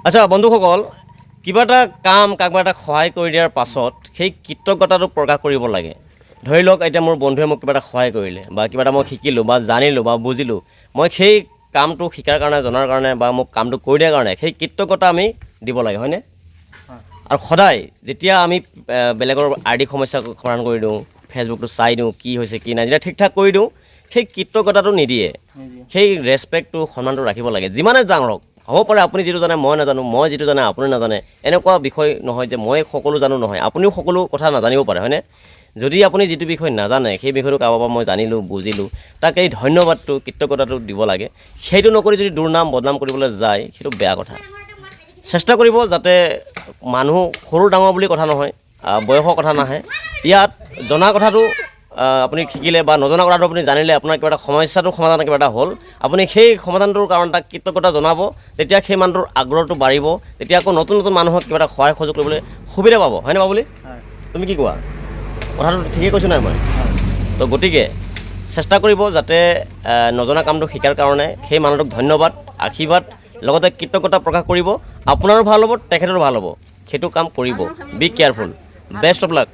আচ্ছা বন্ধুসকল, কিবা এটা কাম কাৰোবাক এটা সহায় কৰি দিয়াৰ পাছত সেই কৃতজ্ঞতাটো প্ৰকাশ কৰিব লাগে। ধৰি লওক এতিয়া মোৰ বন্ধুৱে মোক কিবা এটা সহায় কৰিলে বা কিবা এটা মই শিকিলোঁ বা জানিলোঁ বা বুজিলোঁ, মই সেই কামটো শিকাৰ কাৰণে জনাৰ কাৰণে বা মোক কামটো কৰি দিয়াৰ কাৰণে সেই কৃতজ্ঞতা আমি দিব লাগে, হয়নে? আৰু সদায় যেতিয়া আমি বেলেগৰ আৰ্থিক সমস্যা সমাধান কৰি দিওঁ, ফেচবুকটো চাই দিওঁ কি হৈছে কি নাই, যেতিয়া ঠিক ঠাক কৰি দিওঁ, সেই কৃতজ্ঞতাটো নিদিয়ে। সেই ৰেচপেক্টটো সন্মানটো ৰাখিব লাগে। যিমানে ডাঙৰক হ'ব পাৰে, আপুনি যিটো জানে মই নাজানো, মই যিটো জানে আপুনি নাজানে, এনেকুৱা বিষয় নহয় যে মই সকলো জানো নহয়, আপুনিও সকলো কথা নাজানিব পাৰে, হয়নে? যদি আপুনি যিটো বিষয় নাজানে সেই বিষয়টো কাৰোবাৰ পৰা মই জানিলোঁ বুজিলোঁ, তাক এই ধন্যবাদটো কৃতজ্ঞতাটো দিব লাগে। সেইটো নকৰি যদি দুৰ্নাম বদনাম কৰিবলৈ যায়, সেইটো বেয়া কথা। চেষ্টা কৰিব যাতে মানুহ সৰু ডাঙৰ বুলি কথা নহয়, বয়সৰ কথা নাহে। ইয়াত জনা কথাটো আপুনি শিকিলে বা নজনা কথাটো আপুনি জানিলে, আপোনাৰ কিবা এটা সমস্যাটোৰ সমাধান কিবা এটা হ'ল, আপুনি সেই সমাধানটোৰ কাৰণে তাক কৃতজ্ঞতা জনাব। তেতিয়া সেই মানুহটোৰ আগ্ৰহটো বাঢ়িব, তেতিয়া আকৌ নতুন নতুন মানুহক কিবা এটা সহায় সহযোগ কৰিবলৈ সুবিধা পাব, হয়নে বাবুলি? তুমি কি কোৱা? কথাটো ঠিকেই কৈছোঁ নাই মই? তো গতিকে চেষ্টা কৰিব যাতে নজনা কামটো শিকাৰ কাৰণে সেই মানুহটোক ধন্যবাদ, আশীৰ্বাদ, লগতে কৃতজ্ঞতা প্ৰকাশ কৰিব। আপোনাৰো ভাল হ'ব, তেখেতৰো ভাল হ'ব। সেইটো কাম কৰিব। B careful. Best of luck.